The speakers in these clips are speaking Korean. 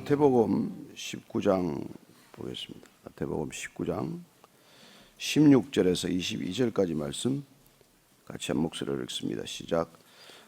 마태복음 19장 보겠습니다. 마태복음 19장 16절에서 22절까지 말씀 같이 한 목소리로 읽습니다. 시작.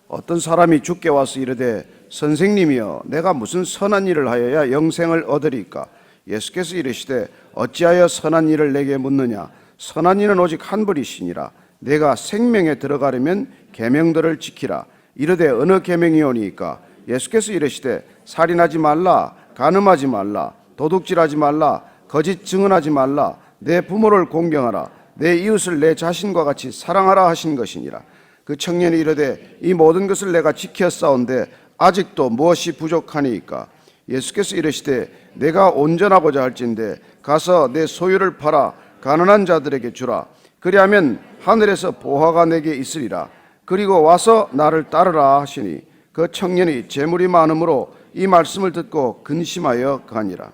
어떤 사람이 주께 와서 이르되 선생님이여 내가 무슨 선한 일을 하여야 영생을 얻으리까? 예수께서 이르시되 어찌하여 선한 일을 내게 묻느냐? 선한 일은 오직 한 분이시니라. 내가 생명에 들어가려면 계명들을 지키라. 이르되 어느 계명이오니까? 예수께서 이르시되 살인하지 말라, 간음하지 말라, 도둑질하지 말라, 거짓 증언하지 말라, 내 부모를 공경하라, 내 이웃을 내 자신과 같이 사랑하라 하신 것이니라. 그 청년이 이르되 이 모든 것을 내가 지켰사온데 아직도 무엇이 부족하니까? 예수께서 이르시되 내가 온전하고자 할진대 가서 내 소유를 팔아 가난한 자들에게 주라. 그리하면 하늘에서 보화가 내게 있으리라. 그리고 와서 나를 따르라 하시니 그 청년이 재물이 많음으로 이 말씀을 듣고 근심하여 가니라.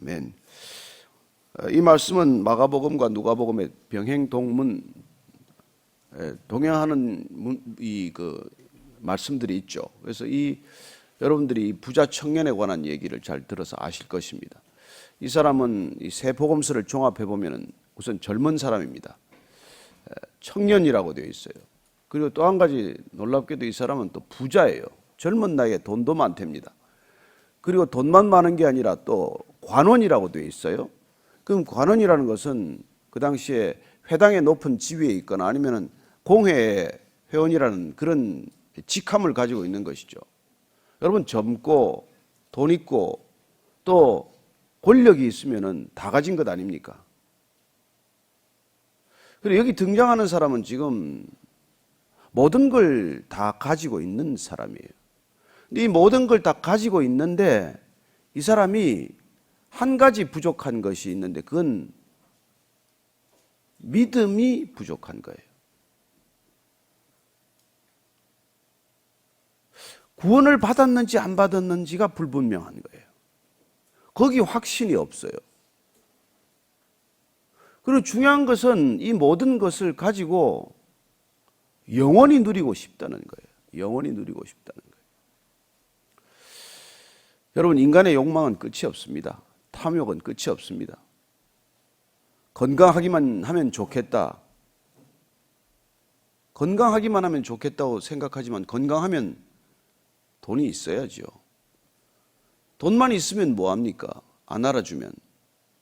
아멘. 이 말씀은 마가복음과 누가복음의 병행동문 동행하는 말씀들이 있죠. 그래서 여러분들이 부자 청년에 관한 얘기를 잘 들어서 아실 것입니다. 이 사람은 이 세 복음서를 종합해 보면은 우선 젊은 사람입니다. 청년이라고 되어 있어요. 그리고 또 한 가지 놀랍게도 이 사람은 또 부자예요. 젊은 나이에 돈도 많답니다. 그리고 돈만 많은 게 아니라 또 관원이라고 되어 있어요. 그럼 관원이라는 것은 그 당시에 회당의 높은 지위에 있거나 아니면은 공회의 회원이라는 그런 직함을 가지고 있는 것이죠. 여러분 젊고 돈 있고 또 권력이 있으면은 다 가진 것 아닙니까? 그리고 여기 등장하는 사람은 지금 모든 걸 다 가지고 있는 사람이에요. 근데 이 모든 걸 다 가지고 있는데 이 사람이 한 가지 부족한 것이 있는데 그건 믿음이 부족한 거예요. 구원을 받았는지 안 받았는지가 불분명한 거예요. 거기 확신이 없어요. 그리고 중요한 것은 이 모든 것을 가지고 영원히 누리고 싶다는 거예요. 영원히 누리고 싶다는 거예요. 여러분, 인간의 욕망은 끝이 없습니다. 탐욕은 끝이 없습니다. 건강하기만 하면 좋겠다. 건강하기만 하면 좋겠다고 생각하지만 건강하면 돈이 있어야죠. 돈만 있으면 뭐합니까? 안 알아주면.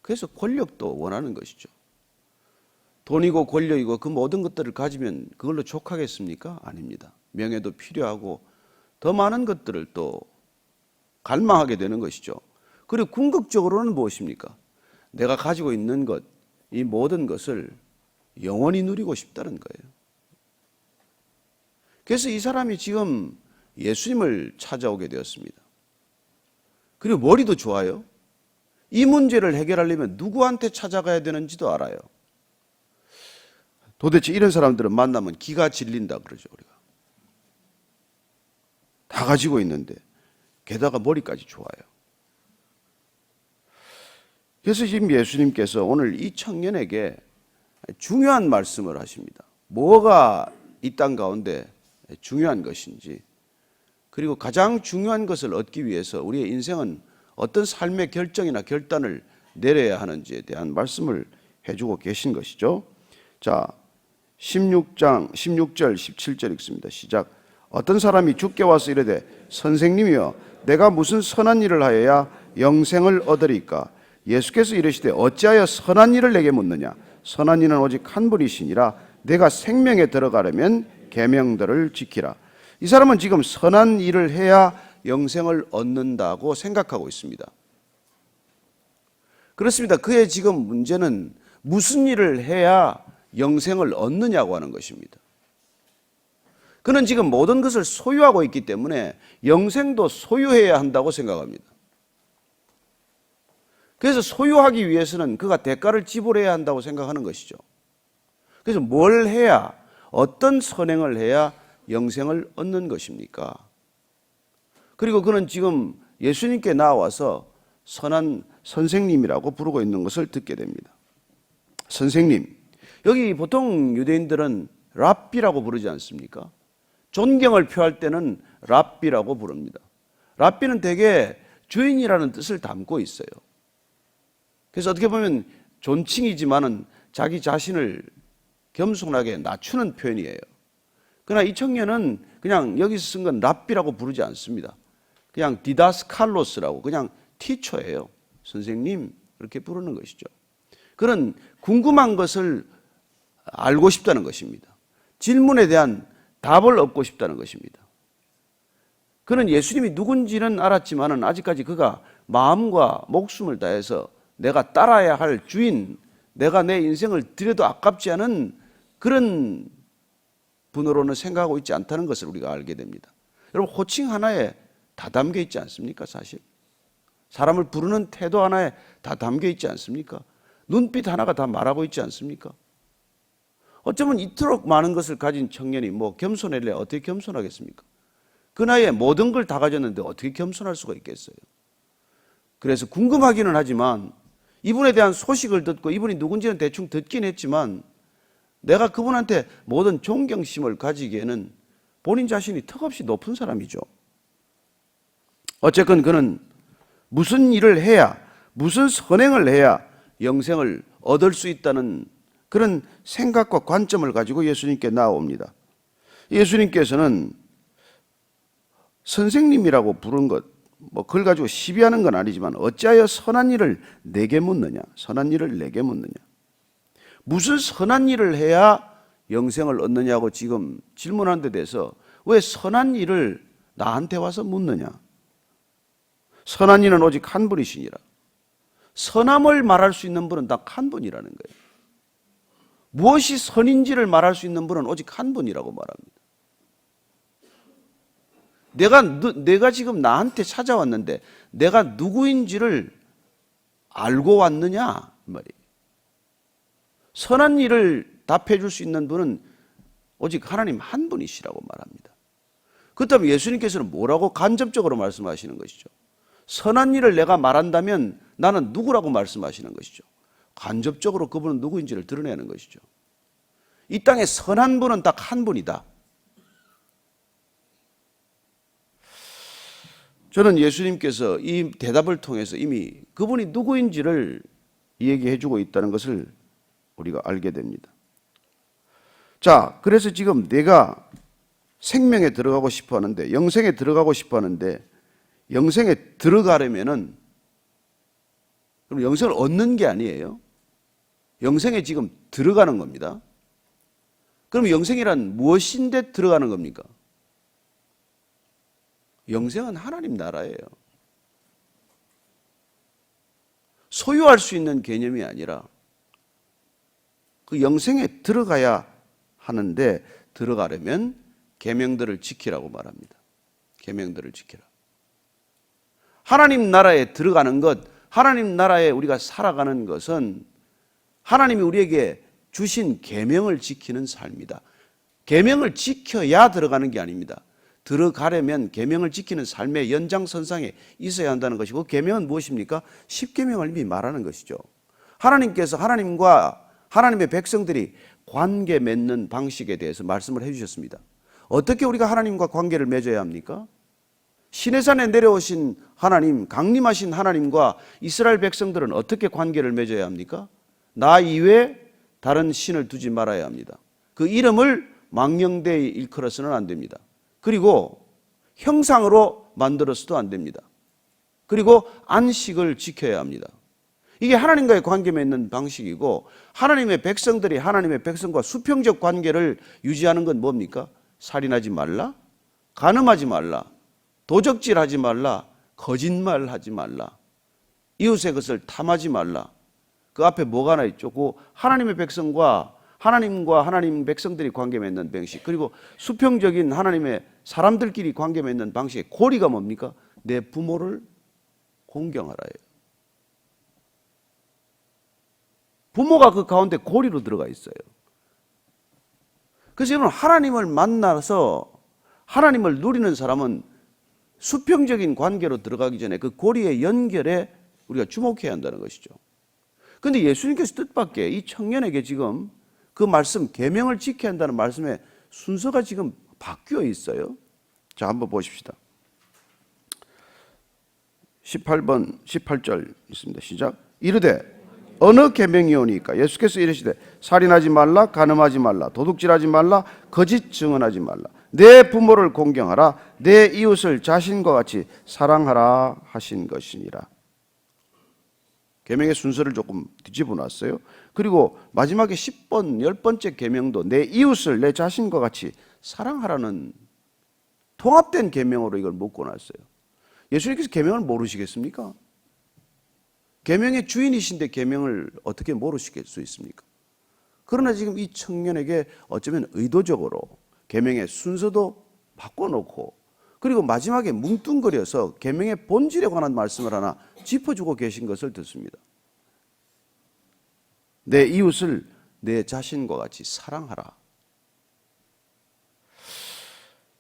그래서 권력도 원하는 것이죠. 돈이고 권력이고 그 모든 것들을 가지면 그걸로 족하겠습니까? 아닙니다. 명예도 필요하고 더 많은 것들을 또 갈망하게 되는 것이죠. 그리고 궁극적으로는 무엇입니까? 내가 가지고 있는 것, 이 모든 것을 영원히 누리고 싶다는 거예요. 그래서 이 사람이 지금 예수님을 찾아오게 되었습니다. 그리고 머리도 좋아요. 이 문제를 해결하려면 누구한테 찾아가야 되는지도 알아요. 도대체 이런 사람들은 만나면 기가 질린다 그러죠, 우리가. 다 가지고 있는데 게다가 머리까지 좋아요. 그래서 지금 예수님께서 오늘 이 청년에게 중요한 말씀을 하십니다. 뭐가 이 땅 가운데 중요한 것인지, 그리고 가장 중요한 것을 얻기 위해서 우리의 인생은 어떤 삶의 결정이나 결단을 내려야 하는지에 대한 말씀을 해주고 계신 것이죠. 자, 16절 17절 읽습니다. 시작. 어떤 사람이 주께 와서 이르되 선생님이여 내가 무슨 선한 일을 하여야 영생을 얻으리까? 예수께서 이르시되 어찌하여 선한 일을 내게 묻느냐? 선한 이는 오직 한 분이시니라. 내가 생명에 들어가려면 계명들을 지키라. 이 사람은 지금 선한 일을 해야 영생을 얻는다고 생각하고 있습니다. 그렇습니다. 그의 지금 문제는 무슨 일을 해야 영생을 얻느냐고 하는 것입니다. 그는 지금 모든 것을 소유하고 있기 때문에 영생도 소유해야 한다고 생각합니다. 그래서 소유하기 위해서는 그가 대가를 지불해야 한다고 생각하는 것이죠. 그래서 뭘 해야, 어떤 선행을 해야 영생을 얻는 것입니까? 그리고 그는 지금 예수님께 나와서 선한 선생님이라고 부르고 있는 것을 듣게 됩니다. 선생님. 여기 보통 유대인들은 랍비라고 부르지 않습니까? 존경을 표할 때는 랍비라고 부릅니다. 랍비는 대개 주인이라는 뜻을 담고 있어요. 그래서 어떻게 보면 존칭이지만은 자기 자신을 겸손하게 낮추는 표현이에요. 그러나 이 청년은 그냥 여기서 쓴 건 랍비라고 부르지 않습니다. 그냥 디다스칼로스라고, 그냥 티처예요. 선생님, 이렇게 부르는 것이죠. 그런 궁금한 것을 알고 싶다는 것입니다. 질문에 대한 답을 얻고 싶다는 것입니다. 그는 예수님이 누군지는 알았지만은 아직까지 그가 마음과 목숨을 다해서 내가 따라야 할 주인, 내가 내 인생을 드려도 아깝지 않은 그런 분으로는 생각하고 있지 않다는 것을 우리가 알게 됩니다. 여러분, 호칭 하나에 다 담겨 있지 않습니까? 사실 사람을 부르는 태도 하나에 다 담겨 있지 않습니까? 눈빛 하나가 다 말하고 있지 않습니까? 어쩌면 이토록 많은 것을 가진 청년이 뭐 겸손할래 어떻게 겸손하겠습니까? 그 나이에 모든 걸 다 가졌는데 어떻게 겸손할 수가 있겠어요? 그래서 궁금하기는 하지만 이분에 대한 소식을 듣고 이분이 누군지는 대충 듣긴 했지만 내가 그분한테 모든 존경심을 가지기에는 본인 자신이 턱없이 높은 사람이죠. 어쨌건 그는 무슨 일을 해야, 무슨 선행을 해야 영생을 얻을 수 있다는 그런 생각과 관점을 가지고 예수님께 나옵니다. 예수님께서는 선생님이라고 부른 것, 뭐 그걸 가지고 시비하는 건 아니지만 어찌하여 선한 일을 내게 묻느냐, 선한 일을 내게 묻느냐, 무슨 선한 일을 해야 영생을 얻느냐고 지금 질문한 데 대해서 왜 선한 일을 나한테 와서 묻느냐. 선한 이는 오직 한 분이시니라. 선함을 말할 수 있는 분은 딱 한 분이라는 거예요. 무엇이 선인지를 말할 수 있는 분은 오직 한 분이라고 말합니다. 내가 지금 나한테 찾아왔는데 내가 누구인지를 알고 왔느냐 말이에요. 선한 일을 답해 줄 수 있는 분은 오직 하나님 한 분이시라고 말합니다. 그렇다면 예수님께서는 뭐라고 간접적으로 말씀하시는 것이죠? 선한 일을 내가 말한다면 나는 누구라고 말씀하시는 것이죠? 간접적으로 그분은 누구인지를 드러내는 것이죠. 이 땅에 선한 분은 딱 한 분이다. 저는 예수님께서 이 대답을 통해서 이미 그분이 누구인지를 얘기해 주고 있다는 것을 우리가 알게 됩니다. 자, 그래서 지금 내가 생명에 들어가고 싶어 하는데, 영생에 들어가고 싶어 하는데, 영생에 들어가려면은, 그럼 영생을 얻는 게 아니에요. 영생에 지금 들어가는 겁니다. 그럼 영생이란 무엇인데 들어가는 겁니까? 영생은 하나님 나라예요. 소유할 수 있는 개념이 아니라 그 영생에 들어가야 하는데 들어가려면 계명들을 지키라고 말합니다. 계명들을 지키라. 하나님 나라에 들어가는 것, 하나님 나라에 우리가 살아가는 것은 하나님이 우리에게 주신 계명을 지키는 삶이다. 계명을 지켜야 들어가는 게 아닙니다. 들어가려면 계명을 지키는 삶의 연장선상에 있어야 한다는 것이고, 계명은 무엇입니까? 십계명을 이미 말하는 것이죠. 하나님께서 하나님과 하나님의 백성들이 관계 맺는 방식에 대해서 말씀을 해주셨습니다. 어떻게 우리가 하나님과 관계를 맺어야 합니까? 시내산에 내려오신 하나님, 강림하신 하나님과 이스라엘 백성들은 어떻게 관계를 맺어야 합니까? 나 이외에 다른 신을 두지 말아야 합니다. 그 이름을 망령되이 일컬어서는 안 됩니다. 그리고 형상으로 만들어서도 안 됩니다. 그리고 안식을 지켜야 합니다. 이게 하나님과의 관계 맺는 방식이고, 하나님의 백성들이 하나님의 백성과 수평적 관계를 유지하는 건 뭡니까? 살인하지 말라, 간음하지 말라, 도적질하지 말라, 거짓말하지 말라, 이웃의 것을 탐하지 말라. 그 앞에 뭐가 하나 있죠? 그 하나님의 백성과 하나님 백성들이 관계 맺는 방식, 그리고 수평적인 하나님의 사람들끼리 관계 맺는 방식의 고리가 뭡니까? 내 부모를 공경하라예요. 부모가 그 가운데 고리로 들어가 있어요. 그래서 여러분, 하나님을 만나서 하나님을 누리는 사람은 수평적인 관계로 들어가기 전에 그 고리의 연결에 우리가 주목해야 한다는 것이죠. 그런데 예수님께서 뜻밖의 이 청년에게 지금 그 말씀, 계명을 지켜야 한다는 말씀의 순서가 지금 바뀌어 있어요. 자, 한번 보십시다. 18절 있습니다. 시작. 이르되 어느 계명이오니까 예수께서 이르시되 살인하지 말라, 간음하지 말라, 도둑질하지 말라, 거짓 증언하지 말라, 내 부모를 공경하라, 내 이웃을 자신과 같이 사랑하라 하신 것이니라. 계명의 순서를 조금 뒤집어 놨어요. 그리고 마지막에 10번, 10번째 계명도 내 이웃을 내 자신과 같이 사랑하라는 통합된 계명으로 이걸 묶어 놨어요. 예수님께서 계명을 모르시겠습니까? 계명의 주인이신데 계명을 어떻게 모르실 수 있습니까? 그러나 지금 이 청년에게 어쩌면 의도적으로 계명의 순서도 바꿔놓고 그리고 마지막에 뭉뚱그려서 계명의 본질에 관한 말씀을 하나 짚어주고 계신 것을 듣습니다. 내 이웃을 내 자신과 같이 사랑하라.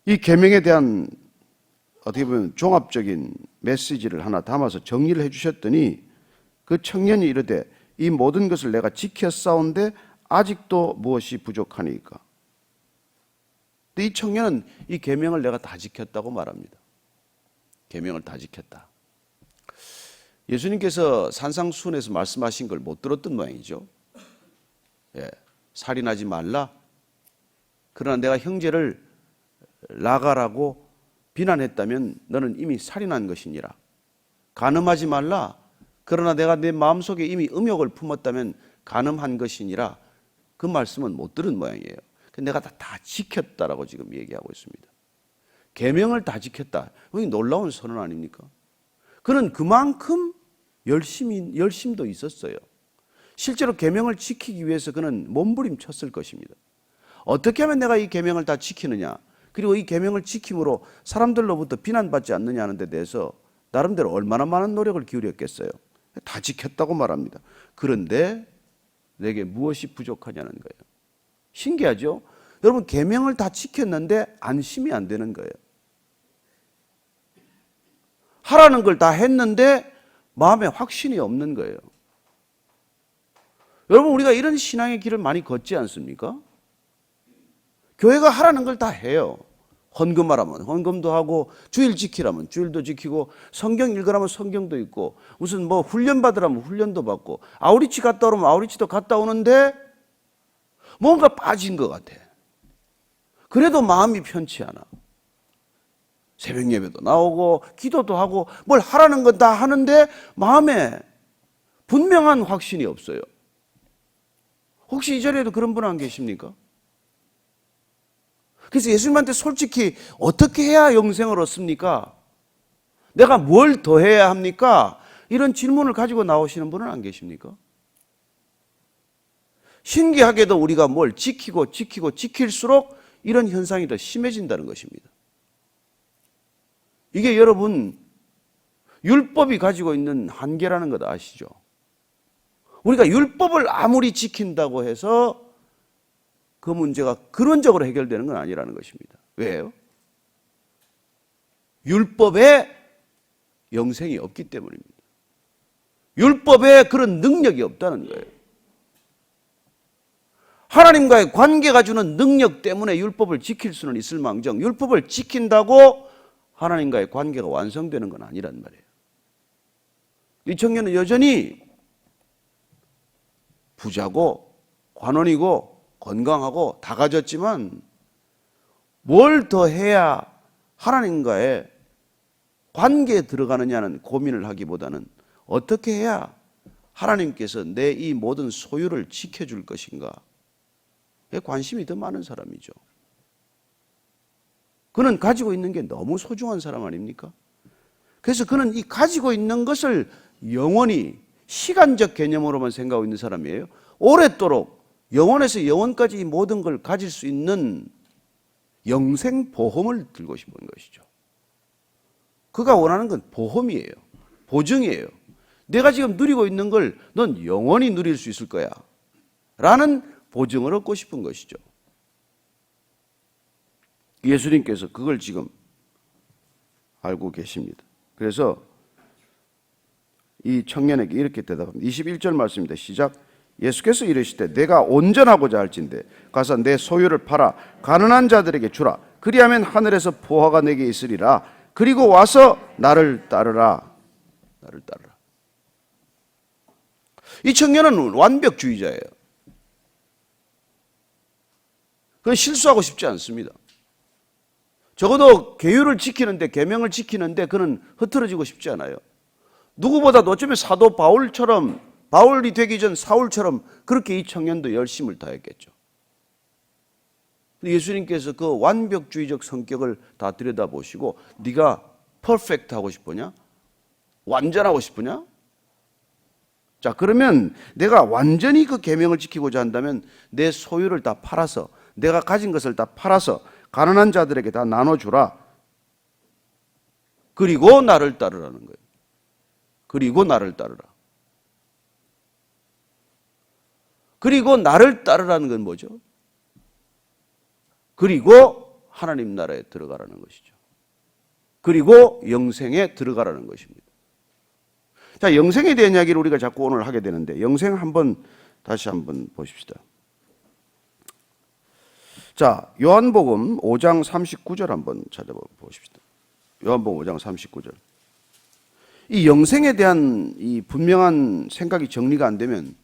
이 계명에 대한 어떻게 보면 종합적인 메시지를 하나 담아서 정리를 해주셨더니 그 청년이 이르되 이 모든 것을 내가 지켰사온데 아직도 무엇이 부족하니까. 근데 이 청년은 이 계명을 내가 다 지켰다고 말합니다. 계명을 다 지켰다. 예수님께서 산상수훈에서 말씀하신 걸 못 들었던 모양이죠. 예, 살인하지 말라. 그러나 내가 형제를 나가라고 비난했다면 너는 이미 살인한 것이니라. 간음하지 말라. 그러나 내가 내 마음속에 이미 음욕을 품었다면 간음한 것이니라. 그 말씀은 못 들은 모양이에요. 내가 다 지켰다라고 지금 얘기하고 있습니다. 계명을 다 지켰다. 여기 놀라운 선언 아닙니까? 그는 그만큼 열심도 있었어요. 실제로 계명을 지키기 위해서 그는 몸부림쳤을 것입니다. 어떻게 하면 내가 이 계명을 다 지키느냐, 그리고 이 계명을 지킴으로 사람들로부터 비난받지 않느냐 하는 데 대해서 나름대로 얼마나 많은 노력을 기울였겠어요. 다 지켰다고 말합니다. 그런데 내게 무엇이 부족하냐는 거예요. 신기하죠? 여러분, 계명을 다 지켰는데 안심이 안 되는 거예요. 하라는 걸 다 했는데 마음에 확신이 없는 거예요. 여러분, 우리가 이런 신앙의 길을 많이 걷지 않습니까? 교회가 하라는 걸 다 해요. 헌금하라면 헌금도 하고, 주일 지키라면 주일도 지키고, 성경 읽으라면 성경도 읽고, 무슨 뭐 훈련 받으라면 훈련도 받고, 아우리치 갔다 오면 아우리치도 갔다 오는데 뭔가 빠진 것 같아. 그래도 마음이 편치 않아. 새벽 예배도 나오고 기도도 하고 뭘 하라는 건 다 하는데 마음에 분명한 확신이 없어요. 혹시 이 자리에도 그런 분 안 계십니까? 그래서 예수님한테 솔직히 어떻게 해야 영생을 얻습니까? 내가 뭘 더 해야 합니까? 이런 질문을 가지고 나오시는 분은 안 계십니까? 신기하게도 우리가 뭘 지킬수록 이런 현상이 더 심해진다는 것입니다. 이게 여러분, 율법이 가지고 있는 한계라는 것 아시죠? 우리가 율법을 아무리 지킨다고 해서 그 문제가 근원적으로 해결되는 건 아니라는 것입니다. 왜요? 율법에 영생이 없기 때문입니다. 율법에 그런 능력이 없다는 거예요. 하나님과의 관계가 주는 능력 때문에 율법을 지킬 수는 있을 망정, 율법을 지킨다고 하나님과의 관계가 완성되는 건 아니란 말이에요. 이 청년은 여전히 부자고 관원이고 건강하고 다 가졌지만 뭘 더 해야 하나님과의 관계에 들어가느냐는 고민을 하기보다는 어떻게 해야 하나님께서 내 이 모든 소유를 지켜줄 것인가, 관심이 더 많은 사람이죠. 그는 가지고 있는 게 너무 소중한 사람 아닙니까? 그래서 그는 이 가지고 있는 것을 영원히 시간적 개념으로만 생각하고 있는 사람이에요. 오랫도록 영원에서 영원까지 이 모든 걸 가질 수 있는 영생보험을 들고 싶은 것이죠. 그가 원하는 건 보험이에요. 보증이에요. 내가 지금 누리고 있는 걸 넌 영원히 누릴 수 있을 거야 라는 보증을 얻고 싶은 것이죠. 예수님께서 그걸 지금 알고 계십니다. 그래서 이 청년에게 이렇게 대답합니다. 21절 말씀입니다. 시작. 예수께서 이르시되 내가 온전하고자 할진대 가서 내 소유를 팔아 가난한 자들에게 주라. 그리하면 하늘에서 보화가 내게 있으리라. 그리고 와서 나를 따르라. 나를 따르라. 이 청년은 완벽주의자예요. 그건 실수하고 싶지 않습니다. 적어도 계율을 지키는데, 계명을 지키는데 그는 흐트러지고 싶지 않아요. 누구보다도 어쩌면 사도 바울처럼, 바울이 되기 전 사울처럼 그렇게 이 청년도 열심을 다했겠죠. 예수님께서 그 완벽주의적 성격을 다 들여다보시고, 네가 퍼펙트 하고 싶으냐? 완전하고 싶으냐? 자, 그러면 내가 완전히 그 계명을 지키고자 한다면 내 소유를 다 팔아서, 내가 가진 것을 다 팔아서 가난한 자들에게 다 나눠주라. 그리고 나를 따르라는 거예요. 그리고 나를 따르라. 그리고 나를 따르라는 건 뭐죠? 그리고 하나님 나라에 들어가라는 것이죠. 그리고 영생에 들어가라는 것입니다. 자, 영생에 대한 이야기를 우리가 자꾸 오늘 하게 되는데, 영생 다시 한번 보십시다. 자, 요한복음 5장 39절 한번 찾아보십시다. 요한복음 5장 39절. 이 영생에 대한 이 분명한 생각이 정리가 안 되면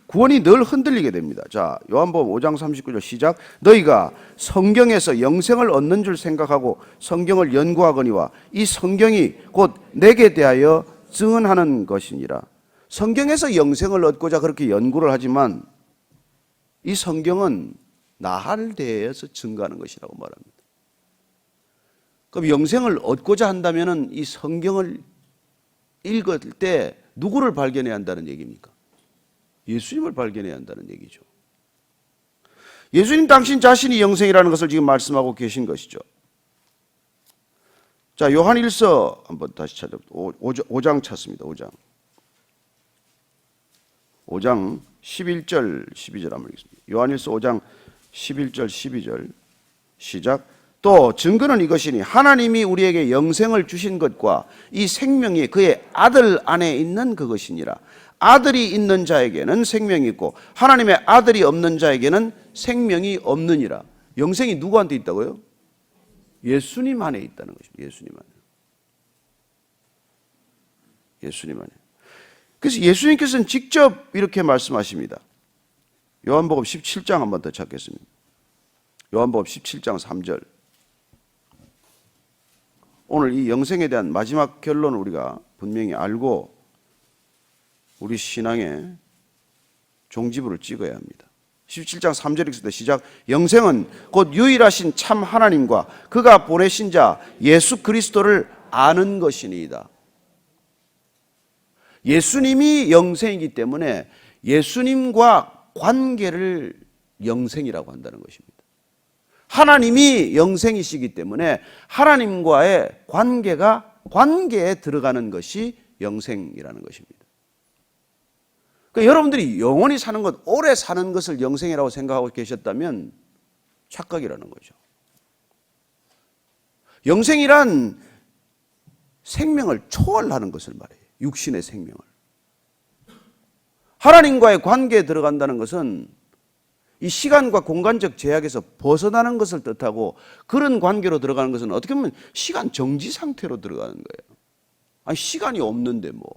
구원이 늘 흔들리게 됩니다. 자, 요한복음 5장 39절 시작. 너희가 성경에서 영생을 얻는 줄 생각하고 성경을 연구하거니와 이 성경이 곧 내게 대하여 증언하는 것이니라. 성경에서 영생을 얻고자 그렇게 연구를 하지만 이 성경은 나를 대해서 증거하는 것이라고 말합니다. 그럼 영생을 얻고자 한다면 이 성경을 읽을 때 누구를 발견해야 한다는 얘기입니까? 예수님을 발견해야 한다는 얘기죠. 예수님 당신 자신이 영생이라는 것을 지금 말씀하고 계신 것이죠. 자, 요한일서 한번 다시 찾아봅니다. 5장 찾습니다. 5장 11절 12절 한번 읽겠습니다. 요한일서 5장 11절 12절 시작. 또 증거는 이것이니 하나님이 우리에게 영생을 주신 것과 이 생명이 그의 아들 안에 있는 그것이니라. 아들이 있는 자에게는 생명이 있고 하나님의 아들이 없는 자에게는 생명이 없느니라. 영생이 누구한테 있다고요? 예수님 안에 있다는 것입니다. 예수님 안에. 예수님 안에. 그래서 예수님께서는 직접 이렇게 말씀하십니다. 요한복음 17장 한번 더 찾겠습니다. 요한복음 17장 3절. 오늘 이 영생에 대한 마지막 결론을 우리가 분명히 알고 우리 신앙의 종지부를 찍어야 합니다. 17장 3절 읽을 때 시작. 영생은 곧 유일하신 참 하나님과 그가 보내신 자 예수 그리스도를 아는 것이니이다. 예수님이 영생이기 때문에 예수님과 관계를 영생이라고 한다는 것입니다. 하나님이 영생이시기 때문에 하나님과의 관계에 들어가는 것이 영생이라는 것입니다. 그러니까 여러분들이 영원히 사는 것, 오래 사는 것을 영생이라고 생각하고 계셨다면 착각이라는 거죠. 영생이란 생명을 초월하는 것을 말해요. 육신의 생명을. 하나님과의 관계에 들어간다는 것은 이 시간과 공간적 제약에서 벗어나는 것을 뜻하고, 그런 관계로 들어가는 것은 어떻게 보면 시간 정지 상태로 들어가는 거예요. 아니, 시간이 없는데 뭐.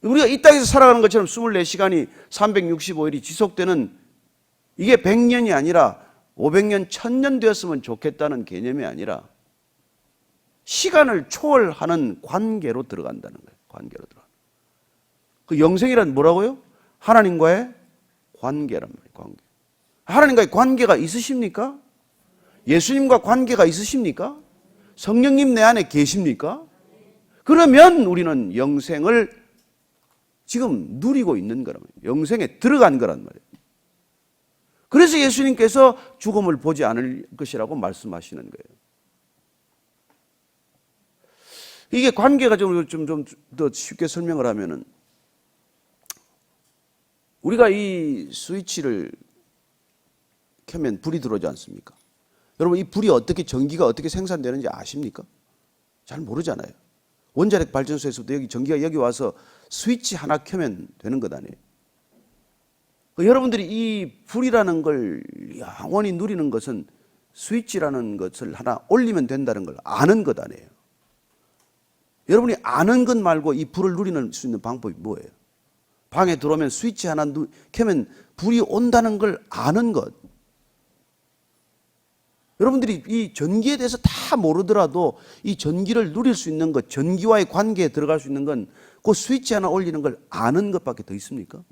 우리가 이 땅에서 살아가는 것처럼 24시간이 365일이 지속되는, 이게 100년이 아니라 500년, 1000년 되었으면 좋겠다는 개념이 아니라 시간을 초월하는 관계로 들어간다는 거예요. 관계로 들어가. 그 영생이란 뭐라고요? 하나님과의 관계란 말이에요. 관계. 하나님과의 관계가 있으십니까? 예수님과 관계가 있으십니까? 성령님 내 안에 계십니까? 그러면 우리는 영생을 지금 누리고 있는 거란 말이에요. 영생에 들어간 거란 말이에요. 그래서 예수님께서 죽음을 보지 않을 것이라고 말씀하시는 거예요. 이게 관계가 좀 더 쉽게 설명을 하면은, 우리가 이 스위치를 켜면 불이 들어오지 않습니까? 여러분, 이 불이 전기가 어떻게 생산되는지 아십니까? 잘 모르잖아요. 원자력 발전소에서도 전기가 여기 와서 스위치 하나 켜면 되는 것 아니에요. 여러분들이 이 불이라는 걸 영원히 누리는 것은 스위치라는 것을 하나 올리면 된다는 걸 아는 것 아니에요. 여러분이 아는 것 말고 이 불을 누리는 수 있는 방법이 뭐예요? 방에 들어오면 스위치 하나 켜면 불이 온다는 걸 아는 것. 여러분들이 이 전기에 대해서 다 모르더라도 이 전기를 누릴 수 있는 것, 전기와의 관계에 들어갈 수 있는 건 그 스위치 하나 올리는 걸 아는 것밖에 더 있습니까?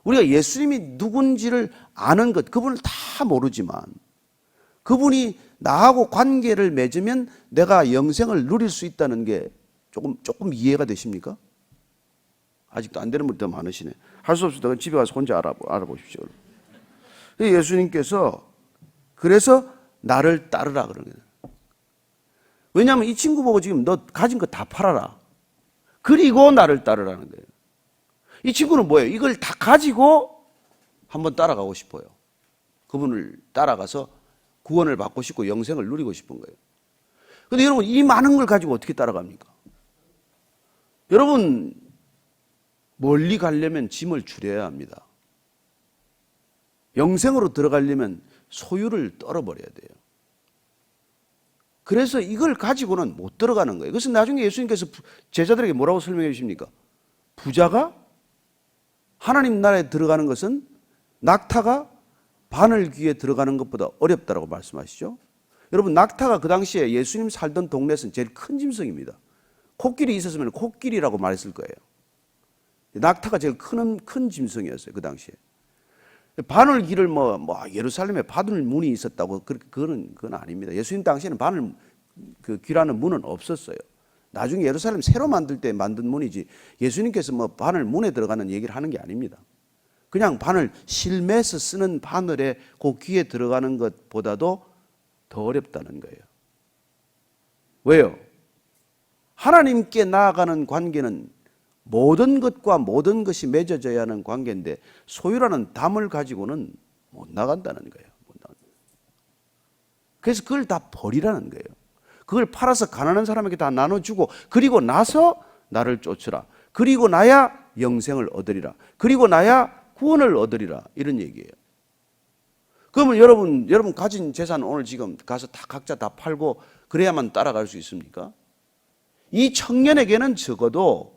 우리가 예수님이 누군지를 아는 것, 그분을 다 모르지만 그분이 나하고 관계를 맺으면 내가 영생을 누릴 수 있다는 게 조금 이해가 되십니까? 아직도 안 되는 분이 더 많으시네. 할 수 없으면 집에 가서 혼자 알아보십시오. 예수님께서 그래서 나를 따르라 그러는 거예요. 왜냐하면 이 친구 보고 지금 너 가진 거 다 팔아라. 그리고 나를 따르라는 거예요. 이 친구는 뭐예요? 이걸 다 가지고 한번 따라가고 싶어요. 그분을 따라가서 구원을 받고 싶고 영생을 누리고 싶은 거예요. 그런데 여러분, 이 많은 걸 가지고 어떻게 따라갑니까? 여러분, 멀리 가려면 짐을 줄여야 합니다. 영생으로 들어가려면 소유를 떨어버려야 돼요. 그래서 이걸 가지고는 못 들어가는 거예요. 그래서 나중에 예수님께서 제자들에게 뭐라고 설명해 주십니까? 부자가 하나님 나라에 들어가는 것은 낙타가 바늘 귀에 들어가는 것보다 어렵다라고 말씀하시죠. 여러분, 낙타가 그 당시에 예수님 살던 동네에서는 제일 큰 짐승입니다. 코끼리 있었으면 코끼리라고 말했을 거예요. 낙타가 제일 큰 짐승이었어요, 그 당시에. 바늘귀를 예루살렘에 바늘 문이 있었다고 그건 아닙니다. 예수님 당시에는 바늘 그 귀라는 문은 없었어요. 나중에 예루살렘 새로 만들 때 만든 문이지 예수님께서 바늘 문에 들어가는 얘기를 하는 게 아닙니다. 그냥 바늘 실매에서 쓰는 바늘에 그 귀에 들어가는 것보다도 더 어렵다는 거예요. 왜요? 하나님께 나아가는 관계는 모든 것과 모든 것이 맺어져야 하는 관계인데 소유라는 담을 가지고는 못 나간다는 거예요. 그래서 그걸 다 버리라는 거예요. 그걸 팔아서 가난한 사람에게 다 나눠주고 그리고 나서 나를 쫓으라. 그리고 나야 영생을 얻으리라. 그리고 나야 구원을 얻으리라. 이런 얘기예요. 그러면 여러분 가진 재산 오늘 지금 가서 다 각자 다 팔고 그래야만 따라갈 수 있습니까? 이 청년에게는 적어도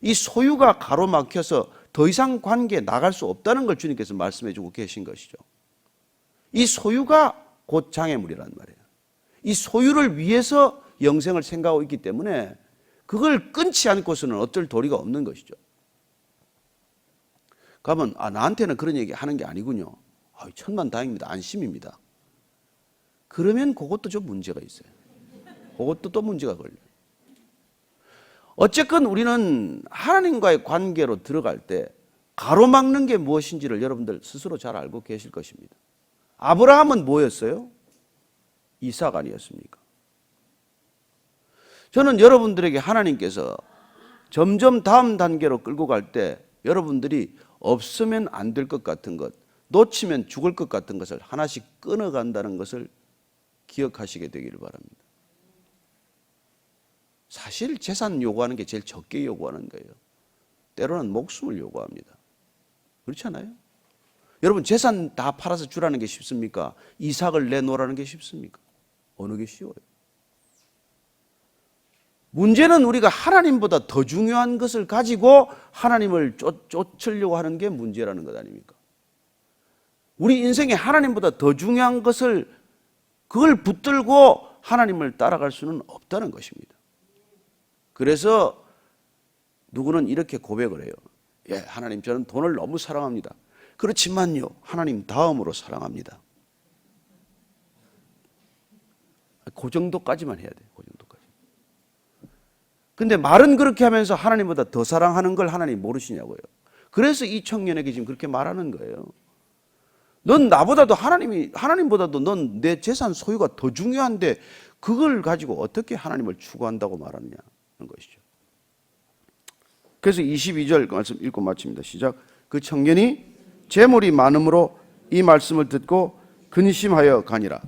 이 소유가 가로막혀서 더 이상 관계에 나갈 수 없다는 걸 주님께서 말씀해 주고 계신 것이죠. 이 소유가 곧 장애물이란 말이에요. 이 소유를 위해서 영생을 생각하고 있기 때문에 그걸 끊지 않고서는 어쩔 도리가 없는 것이죠. 그러면 나한테는 그런 얘기 하는 게 아니군요. 천만다행입니다. 안심입니다. 그러면 그것도 좀 문제가 있어요. 그것도 또 문제가 걸려요. 어쨌건 우리는 하나님과의 관계로 들어갈 때 가로막는 게 무엇인지를 여러분들 스스로 잘 알고 계실 것입니다. 아브라함은 뭐였어요? 이삭 아니었습니까? 저는 여러분들에게 하나님께서 점점 다음 단계로 끌고 갈 때 여러분들이 없으면 안 될 것 같은 것, 놓치면 죽을 것 같은 것을 하나씩 끊어간다는 것을 기억하시게 되기를 바랍니다. 사실 재산 요구하는 게 제일 적게 요구하는 거예요. 때로는 목숨을 요구합니다. 그렇지 않아요? 여러분, 재산 다 팔아서 주라는 게 쉽습니까? 이삭을 내놓으라는 게 쉽습니까? 어느 게 쉬워요? 문제는 우리가 하나님보다 더 중요한 것을 가지고 하나님을 쫓으려고 하는 게 문제라는 것 아닙니까? 우리 인생에 하나님보다 더 중요한 것을 그걸 붙들고 하나님을 따라갈 수는 없다는 것입니다. 그래서 누구는 이렇게 고백을 해요. 하나님, 저는 돈을 너무 사랑합니다. 그렇지만요, 하나님 다음으로 사랑합니다. 그 정도까지만 해야 돼요. 그 정도까지. 근데 말은 그렇게 하면서 하나님보다 더 사랑하는 걸 하나님 모르시냐고요. 그래서 이 청년에게 지금 그렇게 말하는 거예요. 넌 나보다도 하나님보다도 넌 내 재산 소유가 더 중요한데 그걸 가지고 어떻게 하나님을 추구한다고 말하느냐 하는 것이죠. 그래서 22절 말씀 읽고 마칩니다. 시작. 그 청년이 재물이 많음으로 이 말씀을 듣고 근심하여 가니라.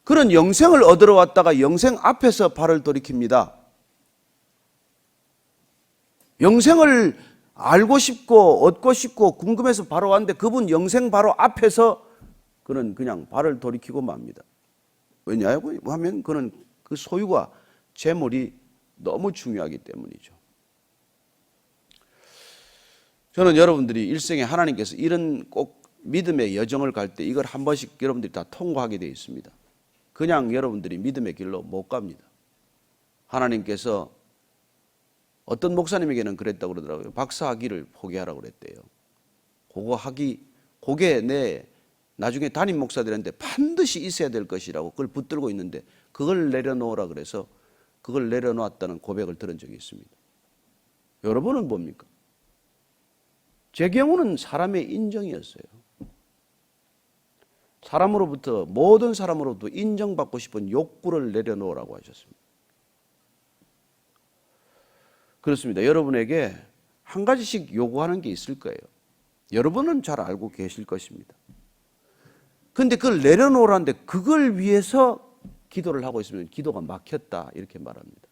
그런 영생을 얻으러 왔다가 영생 앞에서 발을 돌이킵니다. 영생을 알고 싶고 얻고 싶고 궁금해서 바로 왔는데 그분 영생 바로 앞에서 그는 그냥 발을 돌이키고 맙니다. 왜냐하면 그는 그 소유가 재물이 너무 중요하기 때문이죠. 저는 여러분들이 일생에 하나님께서 이런 꼭 믿음의 여정을 갈 때 이걸 한 번씩 여러분들이 다 통과하게 되어 있습니다. 그냥 여러분들이 믿음의 길로 못 갑니다. 하나님께서 어떤 목사님에게는 그랬다고 그러더라고요. 박사학위를 포기하라고 그랬대요. 그게 내 나중에 담임 목사들한테 반드시 있어야 될 것이라고 그걸 붙들고 있는데 그걸 내려놓으라 그래서 그걸 내려놓았다는 고백을 들은 적이 있습니다. 여러분은 뭡니까? 제 경우는 사람의 인정이었어요. 사람으로부터, 모든 사람으로부터 인정받고 싶은 욕구를 내려놓으라고 하셨습니다. 그렇습니다. 여러분에게 한 가지씩 요구하는 게 있을 거예요. 여러분은 잘 알고 계실 것입니다. 그런데 그걸 내려놓으라는데 그걸 위해서 기도를 하고 있으면 기도가 막혔다 이렇게 말합니다.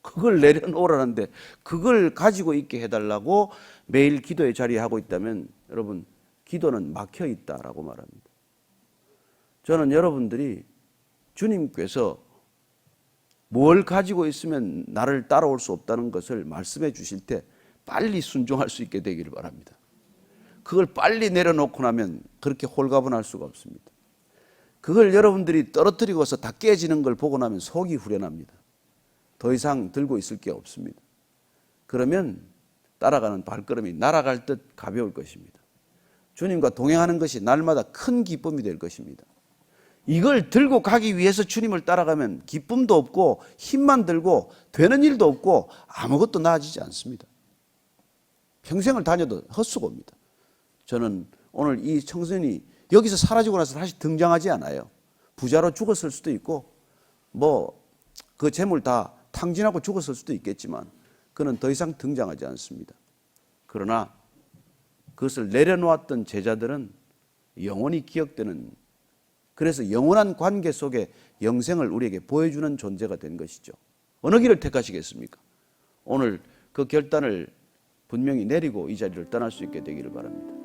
그걸 내려놓으라는데 그걸 가지고 있게 해달라고 매일 기도의 자리에 하고 있다면 여러분 기도는 막혀 있다라고 말합니다. 저는 여러분들이 주님께서 뭘 가지고 있으면 나를 따라올 수 없다는 것을 말씀해 주실 때 빨리 순종할 수 있게 되기를 바랍니다. 그걸 빨리 내려놓고 나면 그렇게 홀가분할 수가 없습니다. 그걸 여러분들이 떨어뜨리고서 다 깨지는 걸 보고 나면 속이 후련합니다. 더 이상 들고 있을 게 없습니다. 그러면 따라가는 발걸음이 날아갈 듯 가벼울 것입니다. 주님과 동행하는 것이 날마다 큰 기쁨이 될 것입니다. 이걸 들고 가기 위해서 주님을 따라가면 기쁨도 없고 힘만 들고 되는 일도 없고 아무것도 나아지지 않습니다. 평생을 다녀도 헛수고입니다. 저는 오늘 이 청소년이 여기서 사라지고 나서 다시 등장하지 않아요. 부자로 죽었을 수도 있고 그 재물 다 탕진하고 죽었을 수도 있겠지만 그는 더 이상 등장하지 않습니다. 그러나 그것을 내려놓았던 제자들은 영원히 기억되는, 그래서 영원한 관계 속에 영생을 우리에게 보여주는 존재가 된 것이죠. 어느 길을 택하시겠습니까? 오늘 그 결단을 분명히 내리고 이 자리를 떠날 수 있게 되기를 바랍니다.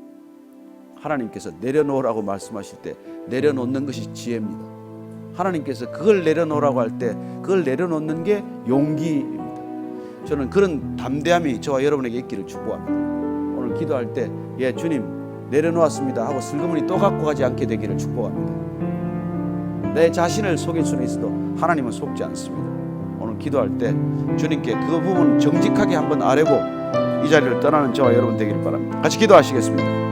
하나님께서 내려놓으라고 말씀하실 때 내려놓는 것이 지혜입니다. 하나님께서 그걸 내려놓으라고 할 때 그걸 내려놓는 게 용기입니다. 저는 그런 담대함이 저와 여러분에게 있기를 축복합니다. 오늘 기도할 때 주님 내려놓았습니다 하고 슬그머니 또 갖고 가지 않게 되기를 축복합니다. 내 자신을 속일 수는 있어도 하나님은 속지 않습니다. 오늘 기도할 때 주님께 그 부분 정직하게 한번 아뢰고 이 자리를 떠나는 저와 여러분 되기를 바랍니다. 같이 기도하시겠습니다.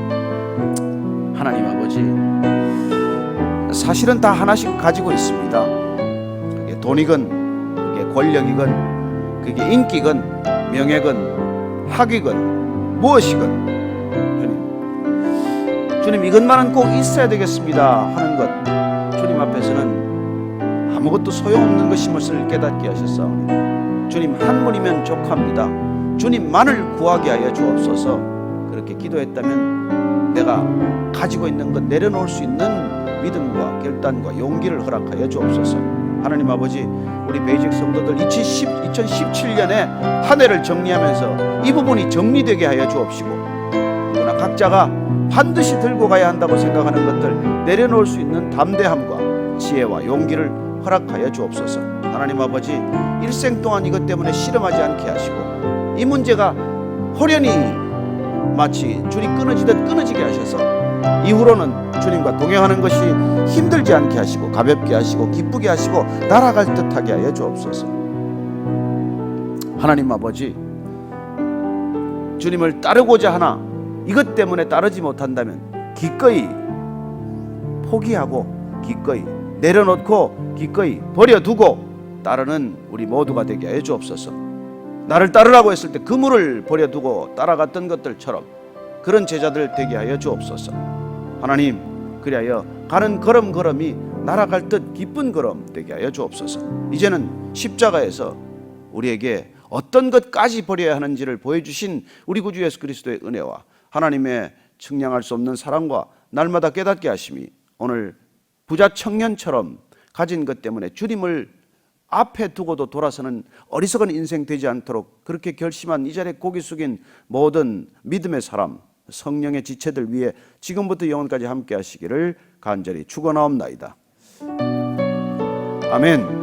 하나님 아버지, 사실은 다 하나씩 가지고 있습니다. 그게 돈이건 그게 권력이건 그게 인기건 명예건 학위건 무엇이건 주님 이것만은 꼭 있어야 되겠습니다 하는 것 주님 앞에서는 아무것도 소용없는 것임을 깨닫게 하셨사오니 주님 한 분이면 족합니다. 주님만을 구하게 하여 주옵소서. 그렇게 기도했다면 내가 가지고 있는 것 내려놓을 수 있는 믿음과 결단과 용기를 허락하여 주옵소서. 하나님 아버지, 우리 베이직 성도들 2017년에 한 해를 정리하면서 이 부분이 정리되게 하여 주옵시고, 그러나 각자가 반드시 들고 가야 한다고 생각하는 것들 내려놓을 수 있는 담대함과 지혜와 용기를 허락하여 주옵소서. 하나님 아버지, 일생 동안 이것 때문에 실험하지 않게 하시고 이 문제가 호련히 마치 줄이 끊어지듯 끊어지게 하셔서 이후로는 주님과 동행하는 것이 힘들지 않게 하시고 가볍게 하시고 기쁘게 하시고 날아갈 듯하게 하여 주옵소서. 하나님 아버지, 주님을 따르고자 하나 이것 때문에 따르지 못한다면 기꺼이 포기하고 기꺼이 내려놓고 기꺼이 버려두고 따르는 우리 모두가 되게 해 주옵소서. 나를 따르라고 했을 때 그물을 버려두고 따라갔던 것들처럼 그런 제자들 되게 하여 주옵소서. 하나님, 그리하여 가는 걸음걸음이 날아갈 듯 기쁜 걸음 되게 하여 주옵소서. 이제는 십자가에서 우리에게 어떤 것까지 버려야 하는지를 보여주신 우리 구주 예수 그리스도의 은혜와 하나님의 측량할 수 없는 사랑과 날마다 깨닫게 하심이 오늘 부자 청년처럼 가진 것 때문에 주님을 앞에 두고도 돌아서는 어리석은 인생 되지 않도록 그렇게 결심한 이 자리에 고개 숙인 모든 믿음의 사람, 성령의 지체들 위해 지금부터 영원까지 함께 하시기를 간절히 축원하옵나이다. 아멘.